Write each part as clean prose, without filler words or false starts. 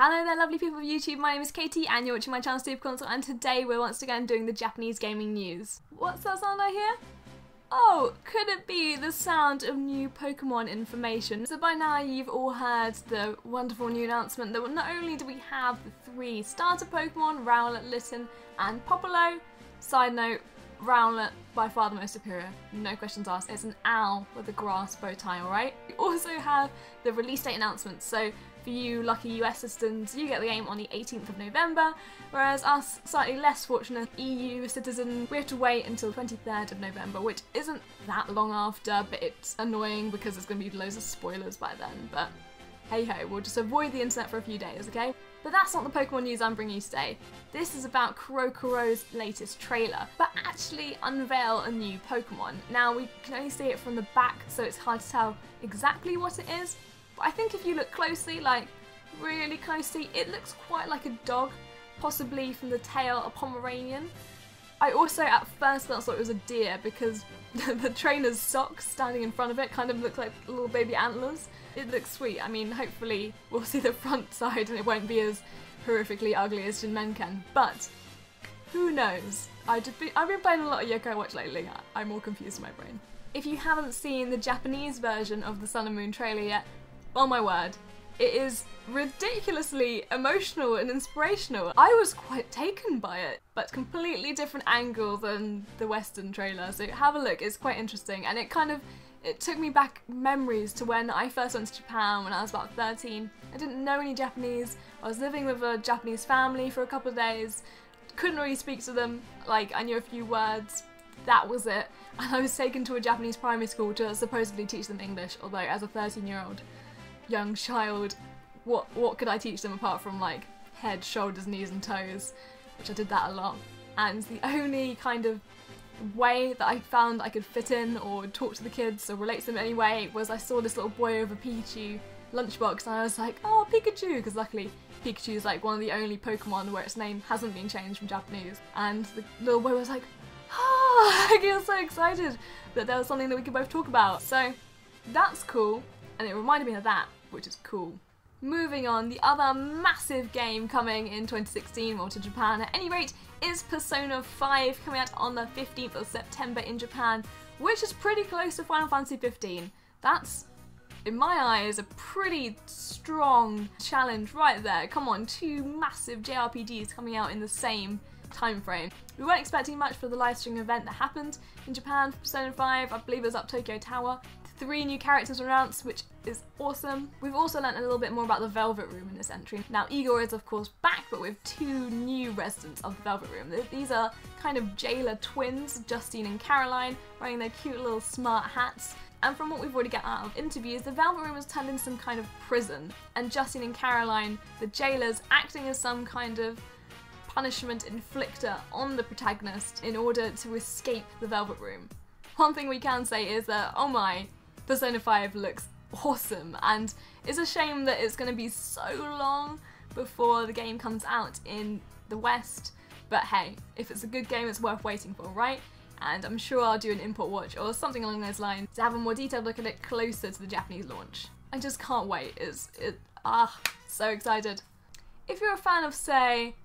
Hello there lovely people of YouTube, my name is Katie and you're watching my channel Superconsole, and today we're once again doing the Japanese gaming news. What's that sound I hear? Oh, could it be the sound of new Pokemon information? So by now you've all heard the wonderful new announcement that not only do we have the 3 starter Pokemon, Rowlet, Litten and Popolo. Side note, Rowlet by far the most superior, no questions asked. It's an owl with a grass bow tie, alright? We also have the release date announcement, so for you lucky US citizens, you get the game on the 18th of November, whereas us slightly less fortunate EU citizens, we have to wait until 23rd of November, which isn't that long after, but it's annoying because there's going to be loads of spoilers by then, but hey ho, we'll just avoid the internet for a few days, okay? But that's not the Pokemon news I'm bringing you today. This is about Kurokuro's latest trailer, but actually unveil a new Pokemon. Now we can only see it from the back, so it's hard to tell exactly what it is, but I think if you look closely, like really closely, it looks quite like a dog, possibly from the tail a Pomeranian. I also at first thought it was a deer because the trainer's socks standing in front of it kind of look like little baby antlers. It looks sweet. I mean, hopefully we'll see the front side and it won't be as horrifically ugly as Shinmenken, but who knows? I've been playing a lot of Yokai Watch lately. I'm all confused in my brain. If you haven't seen the Japanese version of the Sun and Moon trailer yet, oh my word, it is ridiculously emotional and inspirational. I was quite taken by it, but completely different angle than the Western trailer, so have a look, it's quite interesting, and it took me back memories to when I first went to Japan when I was about 13. I didn't know any Japanese, I was living with a Japanese family for a couple of days, couldn't really speak to them, like I knew a few words, that was it, and I was taken to a Japanese primary school to supposedly teach them English, although as a 13-year-old young child, what could I teach them apart from like head, shoulders, knees and toes, which I did that a lot. And the only kind of way that I found I could fit in or talk to the kids or relate to them anyway was I saw this little boy with a Pikachu lunchbox and I was like, oh Pikachu, because luckily Pikachu is like one of the only Pokemon where its name hasn't been changed from Japanese, and the little boy was like, ah, I feel so excited that there was something that we could both talk about. So that's cool, and it reminded me of that, which is cool. Moving on, the other massive game coming in 2016, well to Japan at any rate, is Persona 5 coming out on the 15th of September in Japan, which is pretty close to Final Fantasy 15. That's, in my eyes, a pretty strong challenge right there. Come on, 2 massive JRPGs coming out in the same time frame. We weren't expecting much for the live stream event that happened in Japan for Persona 5, I believe it was up Tokyo Tower. 3 new characters were announced, which is awesome. We've also learnt a little bit more about the Velvet Room in this entry. Now Igor is of course back, but with 2 new residents of the Velvet Room. These are kind of jailer twins, Justine and Caroline, wearing their cute little smart hats. And from what we've already got out of interviews, the Velvet Room has turned into some kind of prison, and Justine and Caroline, the jailers, acting as some kind of punishment inflictor on the protagonist in order to escape the Velvet Room. One thing we can say is that, oh my, Persona 5 looks awesome, and it's a shame that it's going to be so long before the game comes out in the West, but hey, if it's a good game it's worth waiting for, right? And I'm sure I'll do an import watch or something along those lines to have a more detailed look at it closer to the Japanese launch. I just can't wait, so excited. If you're a fan of, say,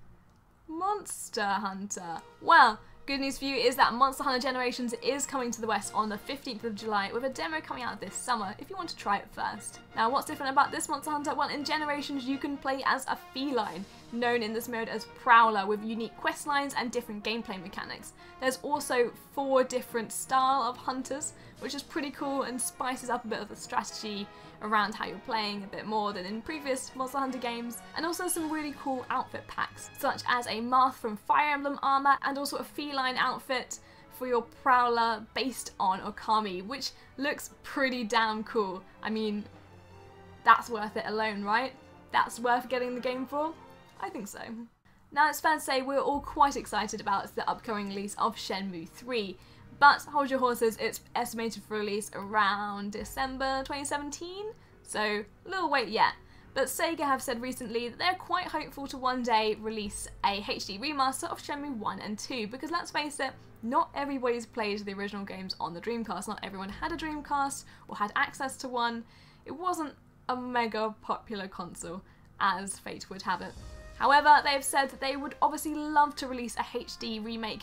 Monster Hunter, well, good news for you is that Monster Hunter Generations is coming to the West on the 15th of July with a demo coming out this summer if you want to try it first. Now what's different about this Monster Hunter? Well, in Generations you can play as a feline, known in this mode as Prowler, with unique quest lines and different gameplay mechanics. There's also 4 different style of hunters, which is pretty cool and spices up a bit of the strategy around how you're playing a bit more than in previous Monster Hunter games, and also some really cool outfit packs, such as a Marth from Fire Emblem armor and also a feline outfit for your Prowler based on Okami, which looks pretty damn cool. I mean, that's worth it alone, right? That's worth getting the game for? I think so. Now it's fair to say we're all quite excited about the upcoming release of Shenmue 3, but hold your horses, it's estimated for release around December 2017, so a little wait yet. But Sega have said recently that they're quite hopeful to one day release a HD remaster of Shenmue 1 and 2, because let's face it, not everybody's played the original games on the Dreamcast, not everyone had a Dreamcast or had access to one. It wasn't a mega popular console, as fate would have it. However, they have said that they would obviously love to release a HD remake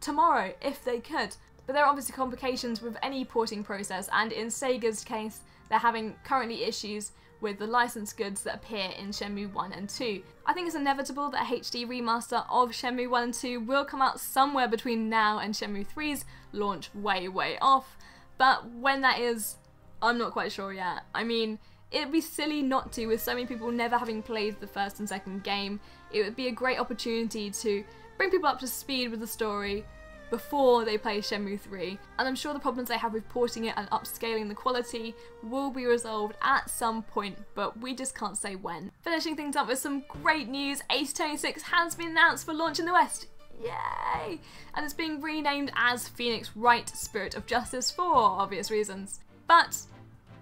tomorrow if they could, but there are obviously complications with any porting process, and in Sega's case, they're having currently issues with the licensed goods that appear in Shenmue 1 and 2. I think it's inevitable that a HD remaster of Shenmue 1 and 2 will come out somewhere between now and Shenmue 3's launch way off, but when that is, I'm not quite sure yet. I mean, it'd be silly not to, with so many people never having played the first and second game. It would be a great opportunity to bring people up to speed with the story before they play Shenmue 3, and I'm sure the problems they have with porting it and upscaling the quality will be resolved at some point, but we just can't say when. Finishing things up with some great news, Ace Attorney 6 has been announced for launch in the West. Yay! And it's being renamed as Phoenix Wright Spirit of Justice for obvious reasons. But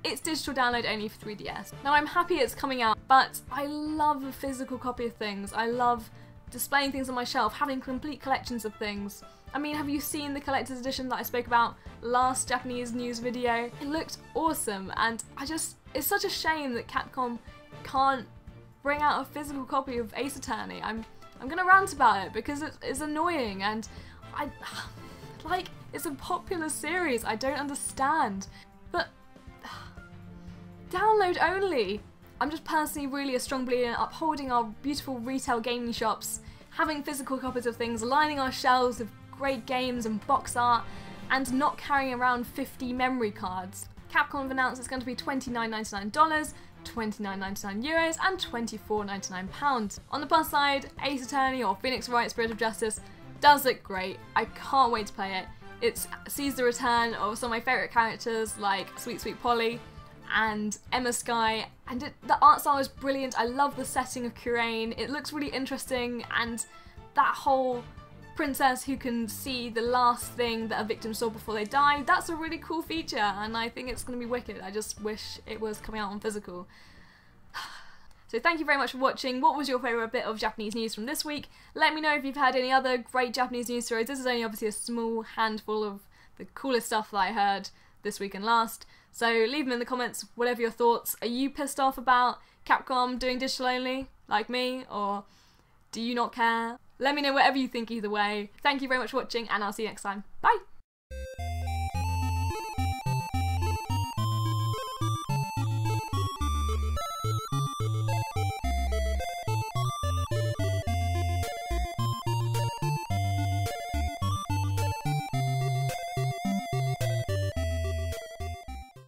it's digital download only for 3DS. Now I'm happy it's coming out, but I love a physical copy of things. I love displaying things on my shelf, having complete collections of things. I mean, have you seen the collector's edition that I spoke about last Japanese news video? It looked awesome, and it's such a shame that Capcom can't bring out a physical copy of Ace Attorney. I'm gonna rant about it because it's annoying, and like, it's a popular series, I don't understand. But download only! I'm just personally really a strong believer in upholding our beautiful retail gaming shops, having physical copies of things, lining our shelves with great games and box art, and not carrying around 50 memory cards. Capcom have announced it's going to be $29.99, €29.99 and £24.99. On the plus side, Ace Attorney or Phoenix Wright Spirit of Justice does look great. I can't wait to play it. It sees the return of some of my favourite characters like Sweet Sweet Polly and Emma Sky, and the art style is brilliant. I love the setting of Kurain. It looks really interesting, and that whole princess who can see the last thing that a victim saw before they died, that's a really cool feature, and I think it's going to be wicked. I just wish it was coming out on physical. So thank you very much for watching. What was your favourite bit of Japanese news from this week? Let me know if you've heard any other great Japanese news stories. This is only obviously a small handful of the coolest stuff that I heard this week and last. So leave them in the comments, whatever your thoughts. Are you pissed off about Capcom doing digital only, like me, or do you not care? Let me know whatever you think either way. Thank you very much for watching, and I'll see you next time. Bye!